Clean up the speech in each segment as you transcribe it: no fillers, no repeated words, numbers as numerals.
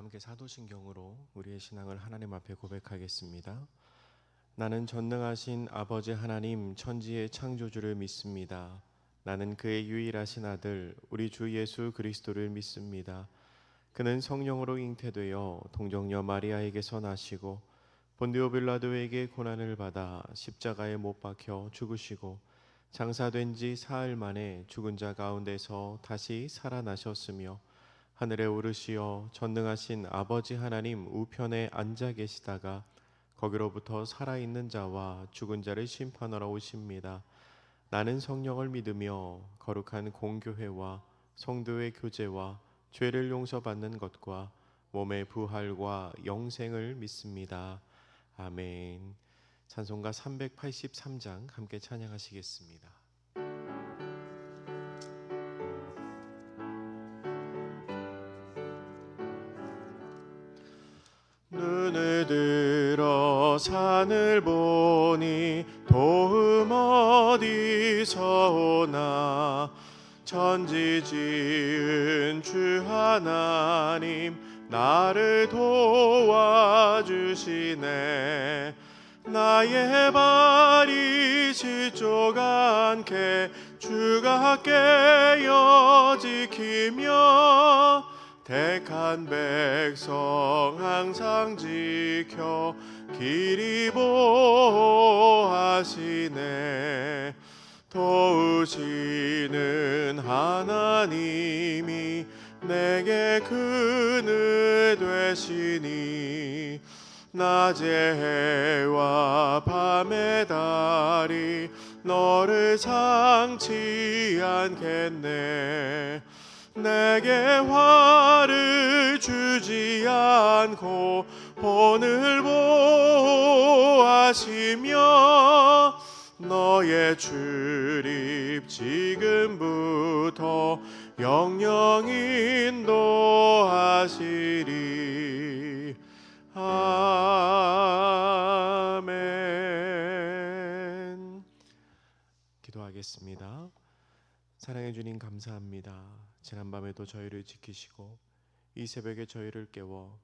함께 사도신경으로 우리의 신앙을 하나님 앞에 고백하겠습니다. 나는 전능하신 아버지 하나님 천지의 창조주를 믿습니다. 나는 그의 유일하신 아들 우리 주 예수 그리스도를 믿습니다. 그는 성령으로 잉태되어 동정녀 마리아에게서 나시고 본디오 빌라도에게 고난을 받아 십자가에 못 박혀 죽으시고 장사된 지 사흘 만에 죽은 자 가운데서 다시 살아나셨으며 하늘에 오르시어 전능하신 아버지 하나님 우편에 앉아 계시다가 거기로부터 살아있는 자와 죽은 자를 심판하러 오십니다. 나는 성령을 믿으며 거룩한 공교회와 성도의 교제와 죄를 용서받는 것과 몸의 부활과 영생을 믿습니다. 아멘. 찬송가 383장 함께 찬양하시겠습니다. 눈을 들어 산을 보니 도움 어디서 오나 천지 지은 주 하나님 나를 도와주시네. 나의 발이 실족 않게 주가 깨어 지키며 택한 백성 항상 지켜 길이 보호하시네. 도우시는 하나님이 내게 그늘 되시니 낮의 해와 밤의 달이 너를 상치 않겠네. 내게 화를 주지 않고 본을 보호하시며 너의 출입 지금부터 영영 인도하시리. 아멘. 기도하겠습니다. 사랑해 주님 감사합니다. 지난밤에도 저희를 지키시고 이 새벽에 저희를 깨워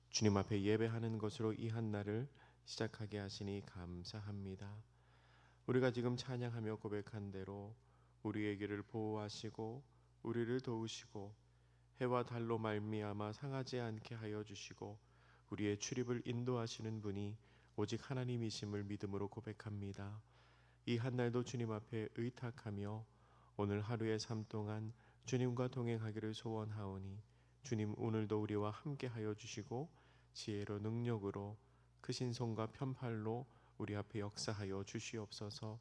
주님 앞에 예배하는 것으로 이 한날을 시작하게 하시니 감사합니다. 우리가 지금 찬양하며 고백한 대로 우리의 길을 보호하시고 우리를 도우시고 해와 달로 말미암아 상하지 않게 하여 주시고 우리의 출입을 인도하시는 분이 오직 하나님이심을 믿음으로 고백합니다. 이 한날도 주님 앞에 의탁하며 오늘 하루의 삶 동안 주님과 동행하기를 소원하오니 주님 오늘도 우리와 함께하여 주시고 지혜로 능력으로 크신 손과 편팔로 우리 앞에 역사하여 주시옵소서.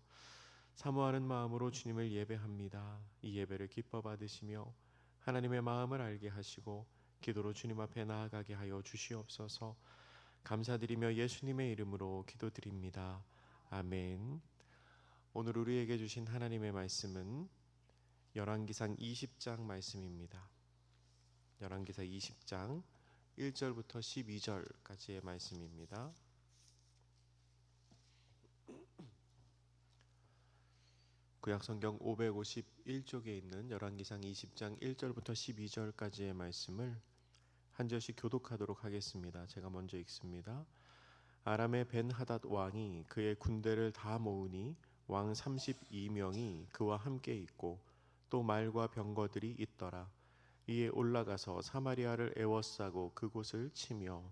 사모하는 마음으로 주님을 예배합니다. 이 예배를 기뻐 받으시며 하나님의 마음을 알게 하시고 기도로 주님 앞에 나아가게 하여 주시옵소서. 감사드리며 예수님의 이름으로 기도드립니다. 아멘. 오늘 우리에게 주신 하나님의 말씀은 열왕기상 20장 말씀입니다. 열왕기상 20장 1절부터 12절까지의 말씀입니다. 구약성경 551쪽에 있는 열왕기상 20장 1절부터 12절까지의 말씀을 한 절씩 교독하도록 하겠습니다. 제가 먼저 읽습니다. 아람의 벤하닷 왕이 그의 군대를 다 모으니 왕 32명이 그와 함께 있고 또 말과 병거들이 있더라. 이에 올라가서 사마리아를 에워싸고 그곳을 치며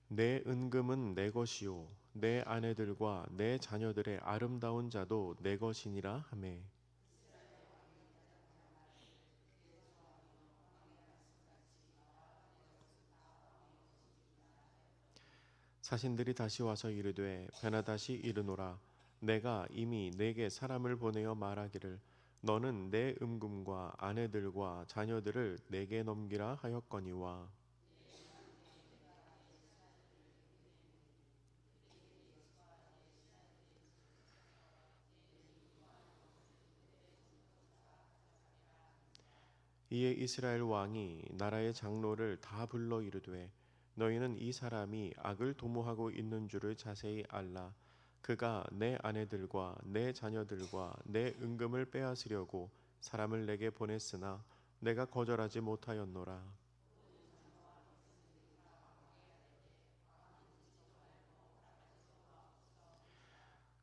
내 은금은 내 것이요 내 아내들과 내 자녀들의 아름다운 자도 내 것이니라 하매 사신들이 다시 와서 이르되 베나다시 이르노라. 내가 이미 내게 사람을 보내어 말하기를 너는 내 은금과 아내들과 자녀들을 내게 넘기라 하였거니와 이에 이스라엘 왕이 나라의 장로를 다 불러 이르되 너희는 이 사람이 악을 도모하고 있는 줄을 자세히 알라. 그가 내 아내들과 내 자녀들과 내 은금을 빼앗으려고 사람을 내게 보냈으나 내가 거절하지 못하였노라.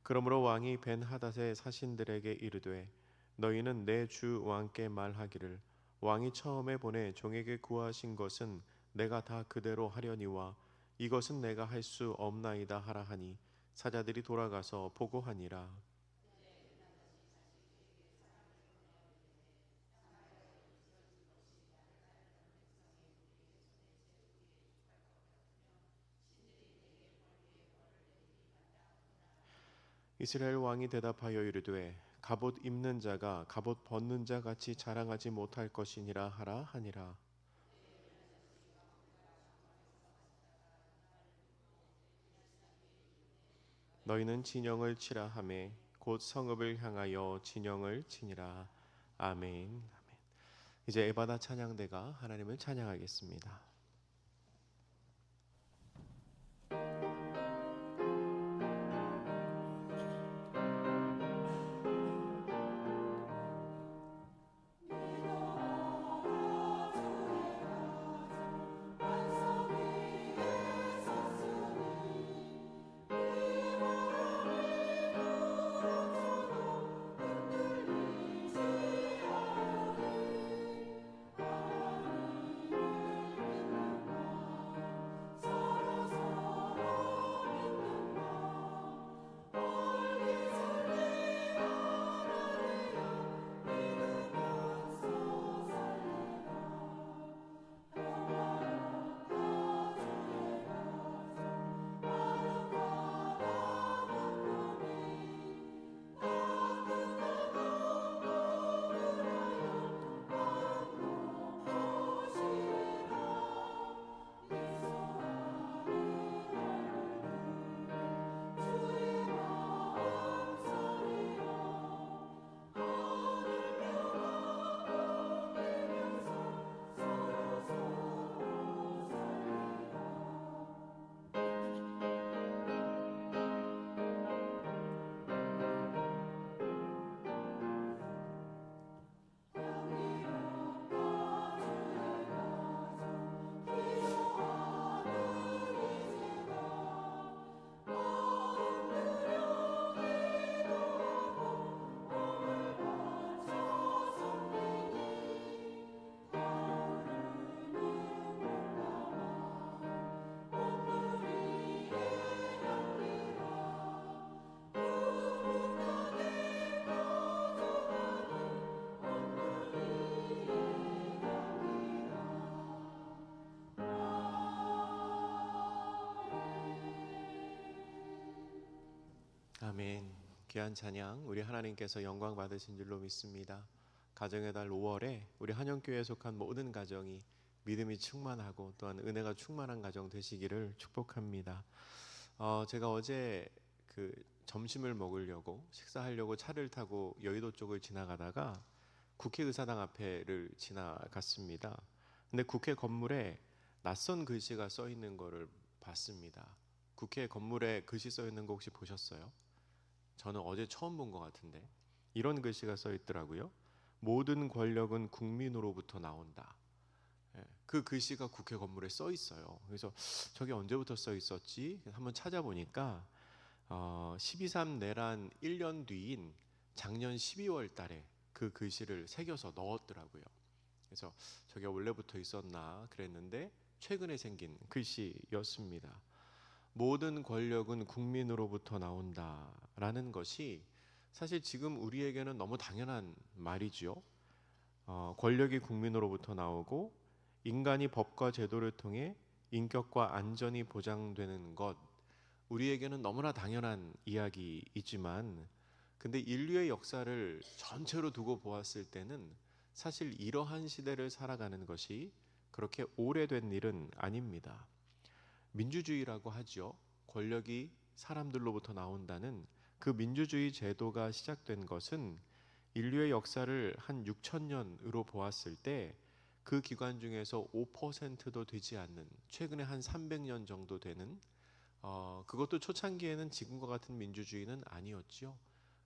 그러므로 왕이 벤하닷의 사신들에게 이르되 너희는 내 주 왕께 말하기를 왕이 처음에 보내 종에게 구하신 것은 내가 다 그대로 하려니와 이것은 내가 할 수 없나이다 하라 하니 사자들이 돌아가서 보고하니라. 이스라엘 왕이 대답하여 이르되 갑옷 입는 자가 갑옷 벗는 자 같이 자랑하지 못할 것이니라 하라 하니라. 너희는 진영을 치라 하매 곧 성읍을 향하여 진영을 치니라. 아멘. 아멘. 이제 에바다 찬양대가 하나님을 찬양하겠습니다. 아멘. 귀한 찬양 우리 하나님께서 영광 받으신 줄로 믿습니다. 가정의 달 5월에 우리 한영교회에 속한 모든 가정이 믿음이 충만하고 또한 은혜가 충만한 가정 되시기를 축복합니다. 제가 어제 그 점심을 먹으려고 식사하려고 차를 타고 여의도 쪽을 지나가다가 국회의사당 앞에를 지나갔습니다. 근데 국회 건물에 낯선 글씨가 써 있는 거를 봤습니다. 국회 건물에 글씨 써 있는 거 혹시 보셨어요? 저는 어제 처음 본 것 같은데 이런 글씨가 써 있더라고요. 모든 권력은 국민으로부터 나온다. 그 글씨가 국회 건물에 써 있어요. 그래서 저게 언제부터 써 있었지? 한번 찾아보니까 12.3 내란 1년 뒤인 작년 12월 달에 그 글씨를 새겨서 넣었더라고요. 그래서 저게 원래부터 있었나 그랬는데 최근에 생긴 글씨였습니다. 모든 권력은 국민으로부터 나온다라는 것이 사실 지금 우리에게는 너무 당연한 말이죠. 권력이 국민으로부터 나오고 인간이 법과 제도를 통해 인격과 안전이 보장되는 것, 우리에게는 너무나 당연한 이야기이지만 근데 인류의 역사를 전체로 두고 보았을 때는 사실 이러한 시대를 살아가는 것이 그렇게 오래된 일은 아닙니다. 민주주의라고 하죠. 권력이 사람들로부터 나온다는 그 민주주의 제도가 시작된 것은 인류의 역사를 한 6,000년으로 보았을 때 그 기간 중에서 5%도 되지 않는 최근에 한 300년 정도 되는 그것도 초창기에는 지금과 같은 민주주의는 아니었지요.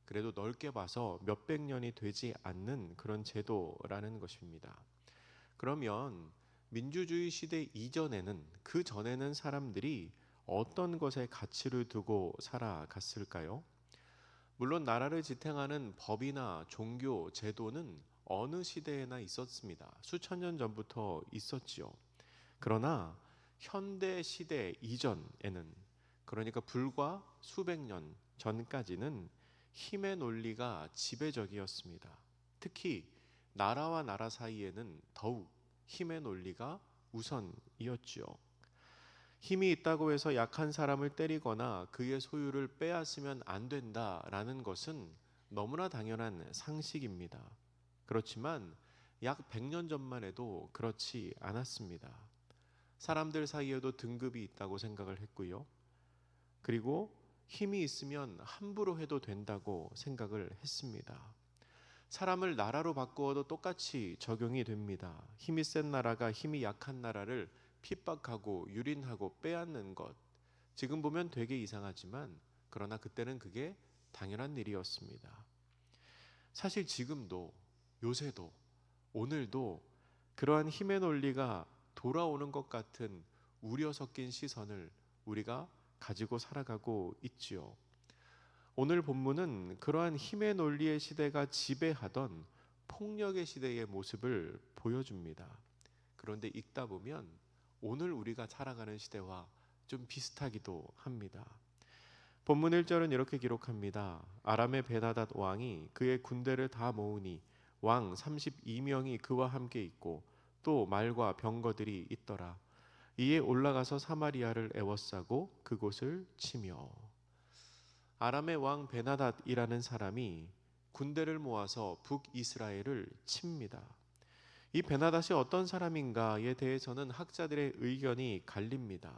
그래도 넓게 봐서 몇백 년이 되지 않는 그런 제도라는 것입니다. 그러면 민주주의 시대 이전에는, 그 전에는 사람들이 어떤 것에 가치를 두고 살아갔을까요? 물론 나라를 지탱하는 법이나 종교, 제도는 어느 시대에나 있었습니다. 수천 년 전부터 있었지요. 그러나 현대 시대 이전에는, 그러니까 불과 수백 년 전까지는 힘의 논리가 지배적이었습니다. 특히 나라와 나라 사이에는 더욱 힘의 논리가 우선이었지요. 힘이 있다고 해서 약한 사람을 때리거나 그의 소유를 빼앗으면 안 된다라는 것은 너무나 당연한 상식입니다. 그렇지만 약 100년 전만 해도 그렇지 않았습니다. 사람들 사이에도 등급이 있다고 생각을 했고요. 그리고 힘이 있으면 함부로 해도 된다고 생각을 했습니다. 사람을 나라로 바꾸어도 똑같이 적용이 됩니다. 힘이 센 나라가 힘이 약한 나라를 핍박하고 유린하고 빼앗는 것. 지금 보면 되게 이상하지만 그러나 그때는 그게 당연한 일이었습니다. 사실 지금도, 요새도, 오늘도 그러한 힘의 논리가 돌아오는 것 같은 우려 섞인 시선을 우리가 가지고 살아가고 있지요. 오늘 본문은 그러한 힘의 논리의 시대가 지배하던 폭력의 시대의 모습을 보여줍니다. 그런데 읽다 보면 오늘 우리가 살아가는 시대와 좀 비슷하기도 합니다. 본문 1절은 이렇게 기록합니다. 아람의 베나닷 왕이 그의 군대를 다 모으니 왕 32명이 그와 함께 있고 또 말과 병거들이 있더라. 이에 올라가서 사마리아를 에워싸고 그곳을 치며. 아람의 왕 베나닷이라는 사람이 군대를 모아서 북이스라엘을 칩니다. 이 베나닷이 어떤 사람인가에 대해서는 학자들의 의견이 갈립니다.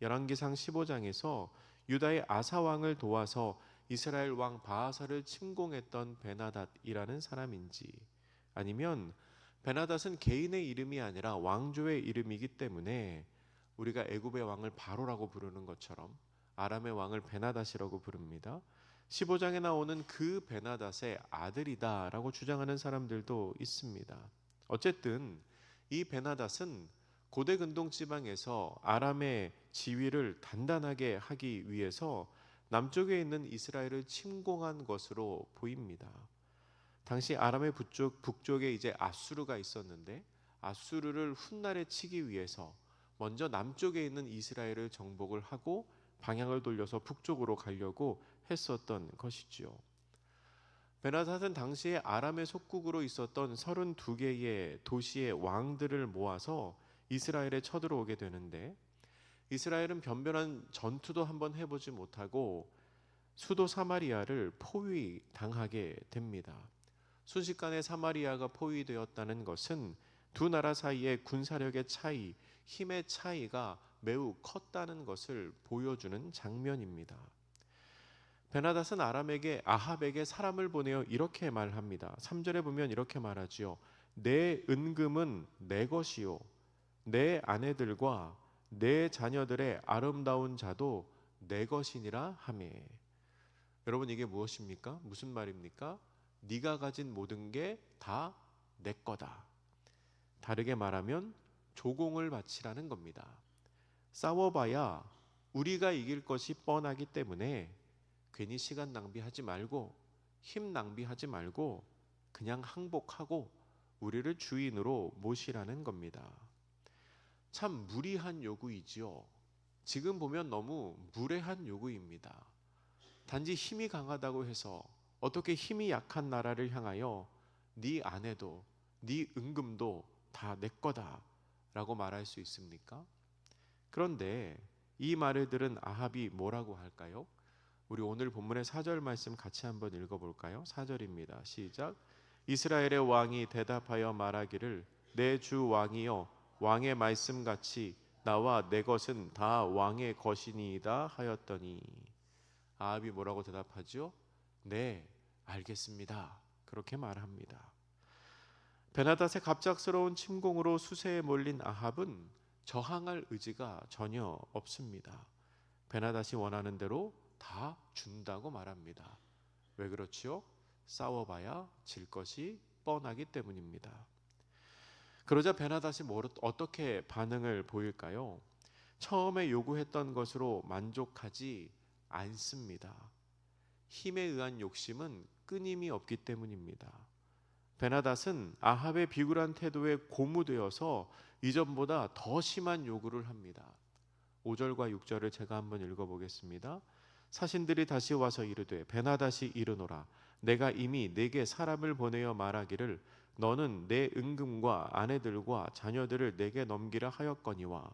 열왕기상 15장에서 유다의 아사 왕을 도와서 이스라엘 왕 바하사를 침공했던 베나닷이라는 사람인지, 아니면 베나닷은 개인의 이름이 아니라 왕조의 이름이기 때문에 우리가 애굽의 왕을 바로라고 부르는 것처럼 아람의 왕을 베나닷이라고 부릅니다. 15장에 나오는 그 베나닷의 아들이다라고 주장하는 사람들도 있습니다. 어쨌든 이 베나닷은 고대 근동 지방에서 아람의 지위를 단단하게 하기 위해서 남쪽에 있는 이스라엘을 침공한 것으로 보입니다. 당시 아람의 북쪽에 이제 아수르가 있었는데 아수르를 훗날에 치기 위해서 먼저 남쪽에 있는 이스라엘을 정복을 하고 방향을 돌려서 북쪽으로 가려고 했었던 것이지요. 베나닷은 당시에 아람의 속국으로 있었던 32개의 도시의 왕들을 모아서 이스라엘에 쳐들어오게 되는데, 이스라엘은 변변한 전투도 한번 해보지 못하고 수도 사마리아를 포위당하게 됩니다. 순식간에 사마리아가 포위되었다는 것은 두 나라 사이의 군사력의 차이, 힘의 차이가 매우 컸다는 것을 보여주는 장면입니다. 베나닷은 아합에게 사람을 보내어 이렇게 말합니다. 3절에 보면 이렇게 말하지요. 내 은금은 내 것이요 내 아내들과 내 자녀들의 아름다운 자도 내 것이니라 하매. 여러분, 이게 무엇입니까? 무슨 말입니까? 네가 가진 모든 게 다 내 거다. 다르게 말하면 조공을 바치라는 겁니다. 싸워봐야 우리가 이길 것이 뻔하기 때문에 괜히 시간 낭비하지 말고 힘 낭비하지 말고 그냥 항복하고 우리를 주인으로 모시라는 겁니다. 참 무리한 요구이지요. 지금 보면 너무 무례한 요구입니다. 단지 힘이 강하다고 해서 어떻게 힘이 약한 나라를 향하여 네 아내도 네 은금도 다 내 거다 라고 말할 수 있습니까? 그런데 이 말을 들은 아합이 뭐라고 할까요? 우리 오늘 본문의 4절 말씀 같이 한번 읽어볼까요? 4절입니다. 시작. 이스라엘의 왕이 대답하여 말하기를 내 주 왕이여 왕의 말씀같이 나와 내 것은 다 왕의 것이니이다 하였더니. 아합이 뭐라고 대답하죠? 네, 알겠습니다. 그렇게 말합니다. 베나닷의 갑작스러운 침공으로 수세에 몰린 아합은 저항할 의지가 전혀 없습니다. 베나닷이 원하는 대로 다 준다고 말합니다. 왜 그렇지요? 싸워봐야 질 것이 뻔하기 때문입니다. 그러자 베나닷이 어떻게 반응을 보일까요? 처음에 요구했던 것으로 만족하지 않습니다. 힘에 의한 욕심은 끊임이 없기 때문입니다. 베나닷은 아합의 비굴한 태도에 고무되어서 이전보다 더 심한 요구를 합니다. 5절과 6절을 제가 한번 읽어보겠습니다. 사신들이 다시 와서 이르되 베나닷이 이르노라 내가 이미 네게 사람을 보내어 말하기를 너는 내 은금과 아내들과 자녀들을 내게 넘기라 하였거니와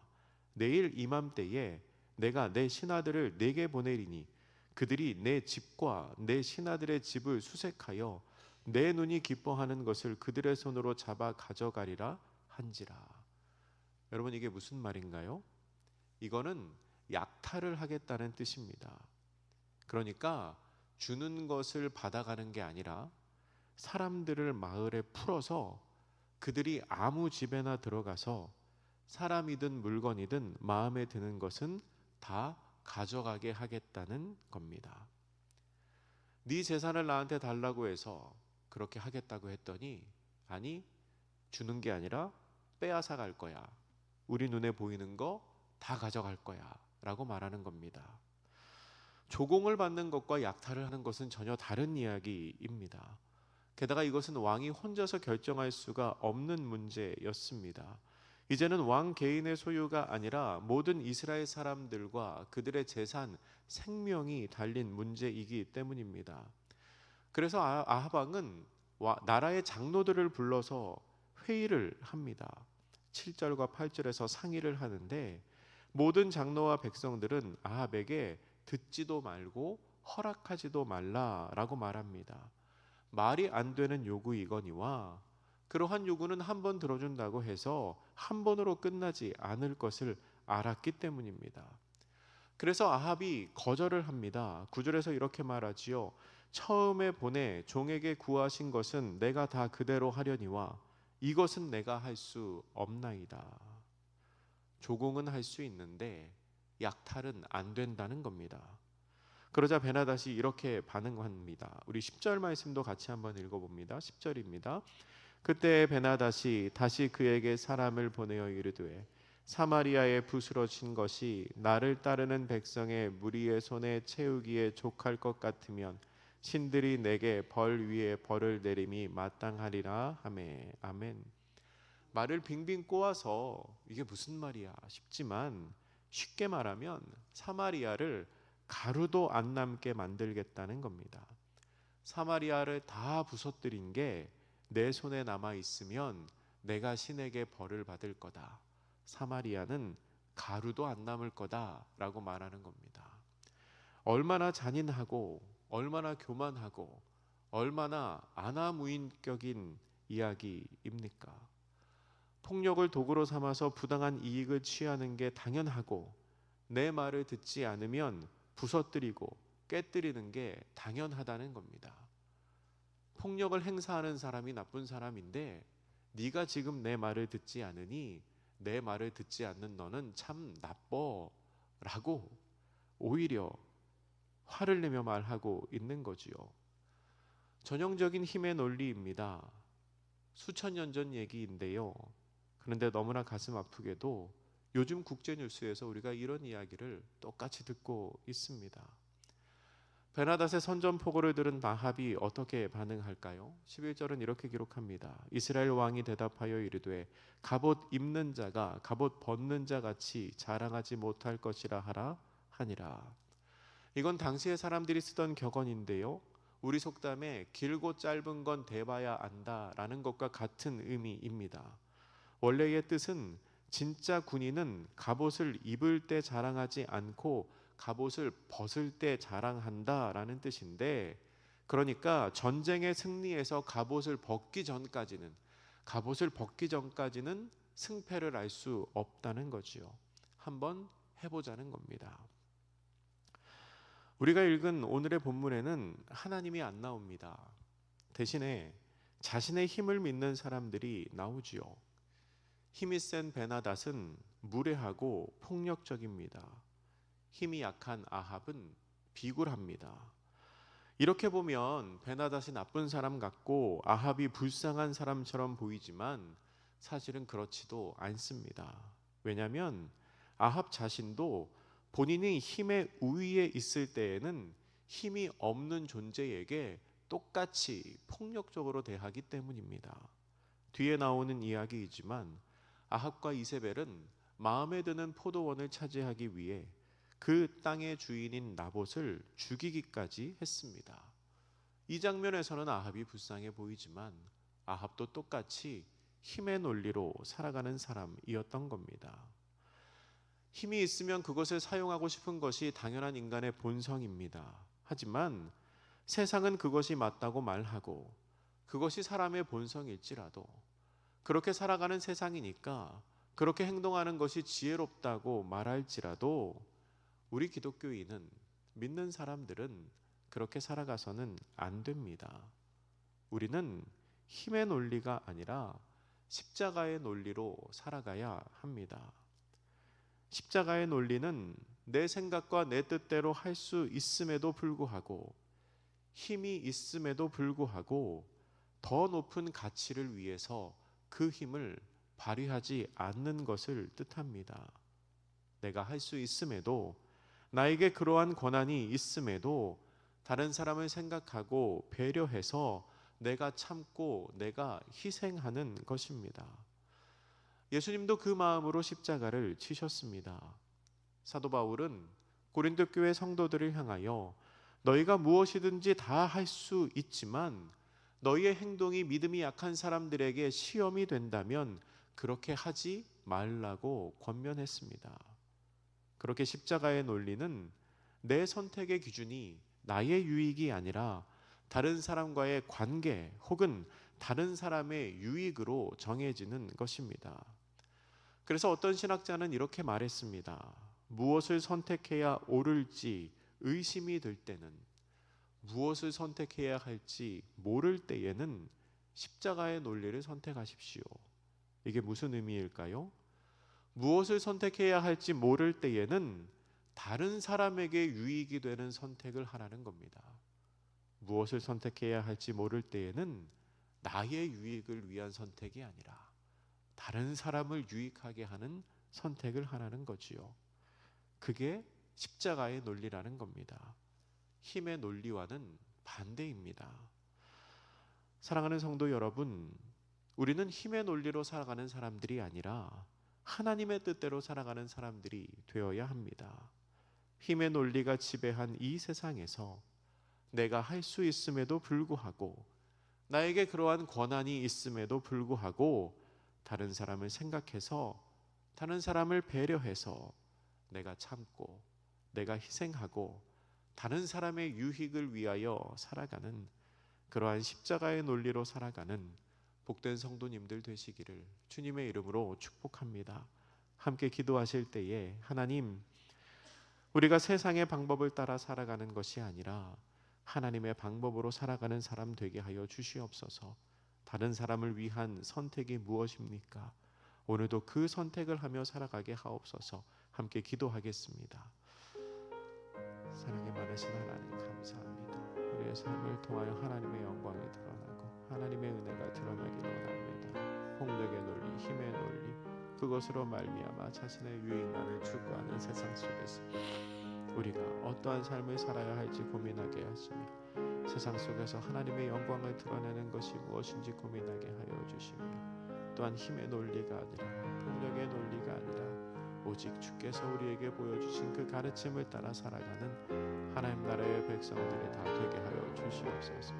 내일 이맘때에 내가 내 신하들을 네게 보내리니 그들이 내 집과 내 신하들의 집을 수색하여 내 눈이 기뻐하는 것을 그들의 손으로 잡아 가져가리라 한지라. 여러분, 이게 무슨 말인가요? 이거는 약탈을 하겠다는 뜻입니다. 그러니까 주는 것을 받아가는 게 아니라 사람들을 마을에 풀어서 그들이 아무 집에나 들어가서 사람이든 물건이든 마음에 드는 것은 다 가져가게 하겠다는 겁니다. 네 재산을 나한테 달라고 해서 그렇게 하겠다고 했더니 아니, 주는 게 아니라 빼앗아 갈 거야. 우리 눈에 보이는 거 다 가져갈 거야 라고 말하는 겁니다. 조공을 받는 것과 약탈을 하는 것은 전혀 다른 이야기입니다. 게다가 이것은 왕이 혼자서 결정할 수가 없는 문제였습니다. 이제는 왕 개인의 소유가 아니라 모든 이스라엘 사람들과 그들의 재산, 생명이 달린 문제이기 때문입니다. 그래서 아합 왕은 나라의 장로들을 불러서 회의를 합니다. 7절과 8절에서 상의를 하는데 모든 장로와 백성들은 아합에게 듣지도 말고 허락하지도 말라라고 말합니다. 말이 안 되는 요구이거니와 그러한 요구는 한 번 들어준다고 해서 한 번으로 끝나지 않을 것을 알았기 때문입니다. 그래서 아합이 거절을 합니다. 9절에서 이렇게 말하지요. 처음에 보내 종에게 구하신 것은 내가 다 그대로 하려니와 이것은 내가 할 수 없나이다. 조공은 할 수 있는데 약탈은 안 된다는 겁니다. 그러자 베나닷이 이렇게 반응합니다. 우리 10절 말씀도 같이 한번 읽어봅니다. 10절입니다. 그때 베나닷이 다시 그에게 사람을 보내어 이르되 사마리아에 부스러진 것이 나를 따르는 백성의 무리의 손에 채우기에 족할 것 같으면 신들이 내게 벌 위에 벌을 내림이 마땅하리라 하매. 아멘. 말을 빙빙 꼬아서 이게 무슨 말이야 싶지만 쉽게 말하면 사마리아를 가루도 안 남게 만들겠다는 겁니다. 사마리아를 다 부서뜨린 게 내 손에 남아 있으면 내가 신에게 벌을 받을 거다. 사마리아는 가루도 안 남을 거다라고 말하는 겁니다. 얼마나 잔인하고 얼마나 교만하고 얼마나 아나무인격인 이야기입니까? 폭력을 도구로 삼아서 부당한 이익을 취하는 게 당연하고 내 말을 듣지 않으면 부서뜨리고 깨뜨리는 게 당연하다는 겁니다. 폭력을 행사하는 사람이 나쁜 사람인데 네가 지금 내 말을 듣지 않으니 내 말을 듣지 않는 너는 참 나빠라고 오히려 화를 내며 말하고 있는 거지요. 전형적인 힘의 논리입니다. 수천 년 전 얘기인데요. 그런데 너무나 가슴 아프게도 요즘 국제뉴스에서 우리가 이런 이야기를 똑같이 듣고 있습니다. 베나닷의 선전포고를 들은 아합이 어떻게 반응할까요? 11절은 이렇게 기록합니다. 이스라엘 왕이 대답하여 이르되 갑옷 입는 자가 갑옷 벗는 자 같이 자랑하지 못할 것이라 하라 하니라. 이건 당시의 사람들이 쓰던 격언인데요. 우리 속담에 길고 짧은 건 대봐야 안다라는 것과 같은 의미입니다. 원래의 뜻은 진짜 군인은 갑옷을 입을 때 자랑하지 않고 갑옷을 벗을 때 자랑한다라는 뜻인데, 그러니까 전쟁의 승리에서 갑옷을 벗기 전까지는 승패를 알 수 없다는 거지요. 한번 해보자는 겁니다. 우리가 읽은 오늘의 본문에는 하나님이 안 나옵니다. 대신에 자신의 힘을 믿는 사람들이 나오지요. 힘이 센 베나닷은 무례하고 폭력적입니다. 힘이 약한 아합은 비굴합니다. 이렇게 보면 베나닷이 나쁜 사람 같고 아합이 불쌍한 사람처럼 보이지만 사실은 그렇지도 않습니다. 왜냐하면 아합 자신도 본인이 힘의 우위에 있을 때에는 힘이 없는 존재에게 똑같이 폭력적으로 대하기 때문입니다. 뒤에 나오는 이야기이지만 아합과 이세벨은 마음에 드는 포도원을 차지하기 위해 그 땅의 주인인 나봇을 죽이기까지 했습니다. 이 장면에서는 아합이 불쌍해 보이지만 아합도 똑같이 힘의 논리로 살아가는 사람이었던 겁니다. 힘이 있으면 그것을 사용하고 싶은 것이 당연한 인간의 본성입니다. 하지만 세상은 그것이 맞다고 말하고 그것이 사람의 본성일지라도 그렇게 살아가는 세상이니까 그렇게 행동하는 것이 지혜롭다고 말할지라도 우리 기독교인은, 믿는 사람들은 그렇게 살아가서는 안 됩니다. 우리는 힘의 논리가 아니라 십자가의 논리로 살아가야 합니다. 십자가의 논리는 내 생각과 내 뜻대로 할 수 있음에도 불구하고, 힘이 있음에도 불구하고 더 높은 가치를 위해서 그 힘을 발휘하지 않는 것을 뜻합니다. 내가 할 수 있음에도, 나에게 그러한 권한이 있음에도 다른 사람을 생각하고 배려해서 내가 참고 내가 희생하는 것입니다. 예수님도 그 마음으로 십자가를 치셨습니다. 사도 바울은 고린도 교회 성도들을 향하여 너희가 무엇이든지 다 할 수 있지만 너희의 행동이 믿음이 약한 사람들에게 시험이 된다면 그렇게 하지 말라고 권면했습니다. 그렇게 십자가의 논리는 내 선택의 기준이 나의 유익이 아니라 다른 사람과의 관계 혹은 다른 사람의 유익으로 정해지는 것입니다. 그래서 어떤 신학자는 이렇게 말했습니다. 무엇을 선택해야 옳을지 의심이 들 때는, 무엇을 선택해야 할지 모를 때에는 십자가의 논리를 선택하십시오. 이게 무슨 의미일까요? 무엇을 선택해야 할지 모를 때에는 다른 사람에게 유익이 되는 선택을 하라는 겁니다. 무엇을 선택해야 할지 모를 때에는 나의 유익을 위한 선택이 아니라 다른 사람을 유익하게 하는 선택을 하라는 거지요. 그게 십자가의 논리라는 겁니다. 힘의 논리와는 반대입니다. 사랑하는 성도 여러분, 우리는 힘의 논리로 살아가는 사람들이 아니라 하나님의 뜻대로 살아가는 사람들이 되어야 합니다. 힘의 논리가 지배한 이 세상에서 내가 할 수 있음에도 불구하고, 나에게 그러한 권한이 있음에도 불구하고 다른 사람을 생각해서, 다른 사람을 배려해서 내가 참고 내가 희생하고 다른 사람의 유익을 위하여 살아가는, 그러한 십자가의 논리로 살아가는 복된 성도님들 되시기를 주님의 이름으로 축복합니다. 함께 기도하실 때에 하나님, 우리가 세상의 방법을 따라 살아가는 것이 아니라 하나님의 방법으로 살아가는 사람 되게 하여 주시옵소서. 다른 사람을 위한 선택이 무엇입니까? 오늘도 그 선택을 하며 살아가게 하옵소서. 함께 기도하겠습니다. 사랑이 많으신 하나님 감사합니다. 우리의 삶을 통하여 하나님의 영광이 드러나고 하나님의 은혜가 드러나기를 원합니다. 폭력의 논리, 힘의 논리, 그것으로 말미암아 자신의 유익만을 추구하는 세상 속에서 우리가 어떠한 삶을 살아야 할지 고민하게 하시며, 세상 속에서 하나님의 영광을 드러내는 것이 무엇인지 고민하게 하여 주시며, 또한 힘의 논리가 아니라 폭력의 논리가 아니라 오직 주께서 우리에게 보여주신 그 가르침을 따라 살아가는 하나님 나라의 백성들이 다 되게 하여 주시옵소서.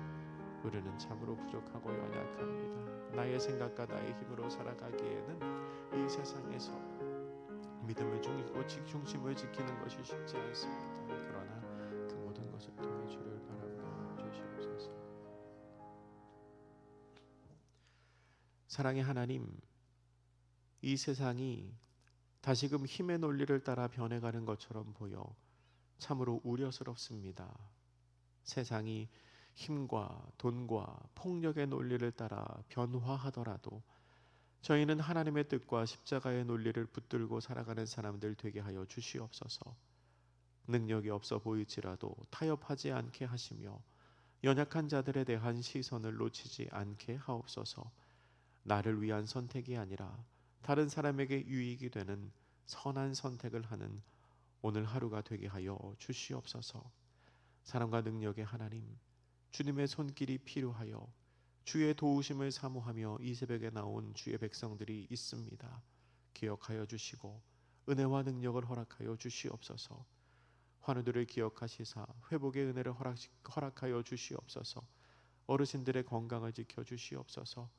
우리는 참으로 부족하고 연약합니다. 나의 생각과 나의 힘으로 살아가기에는 이 세상에서 믿음을 중이고 중심을 지키는 것이 쉽지 않습니다. 그러나 그 모든 것을 통해 주를 바라보게 주시옵소서. 사랑의 하나님, 이 세상이 다시금 힘의 논리를 따라 변해가는 것처럼 보여 참으로 우려스럽습니다. 세상이 힘과 돈과 폭력의 논리를 따라 변화하더라도 저희는 하나님의 뜻과 십자가의 논리를 붙들고 살아가는 사람들 되게 하여 주시옵소서. 능력이 없어 보일지라도 타협하지 않게 하시며 연약한 자들에 대한 시선을 놓치지 않게 하옵소서. 나를 위한 선택이 아니라 다른 사람에게 유익이 되는 선한 선택을 하는 오늘 하루가 되게 하여 주시옵소서. 사랑과 능력의 하나님, 주님의 손길이 필요하여 주의 도우심을 사모하며 이 새벽에 나온 주의 백성들이 있습니다. 기억하여 주시고 은혜와 능력을 허락하여 주시옵소서. 환우들을 기억하시사 회복의 은혜를 허락하여 주시옵소서. 어르신들의 건강을 지켜 주시옵소서.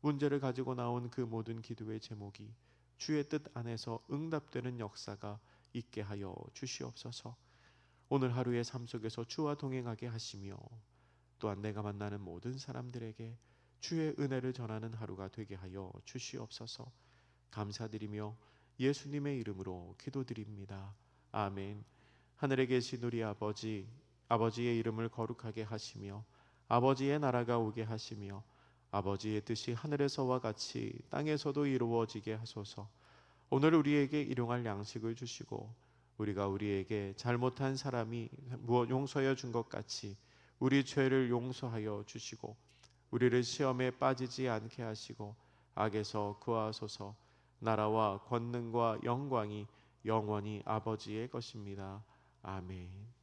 문제를 가지고 나온 그 모든 기도의 제목이 주의 뜻 안에서 응답되는 역사가 있게 하여 주시옵소서. 오늘 하루의 삶 속에서 주와 동행하게 하시며 또한 내가 만나는 모든 사람들에게 주의 은혜를 전하는 하루가 되게 하여 주시옵소서. 감사드리며 예수님의 이름으로 기도드립니다. 아멘. 하늘에 계신 우리 아버지, 아버지의 이름을 거룩하게 하시며 아버지의 나라가 오게 하시며 아버지의 뜻이 하늘에서와 같이 땅에서도 이루어지게 하소서. 오늘 우리에게 일용할 양식을 주시고 우리가 우리에게 잘못한 사람이 용서하여 준 것 같이 우리 죄를 용서하여 주시고 우리를 시험에 빠지지 않게 하시고 악에서 구하소서. 나라와 권능과 영광이 영원히 아버지의 것입니다. 아멘.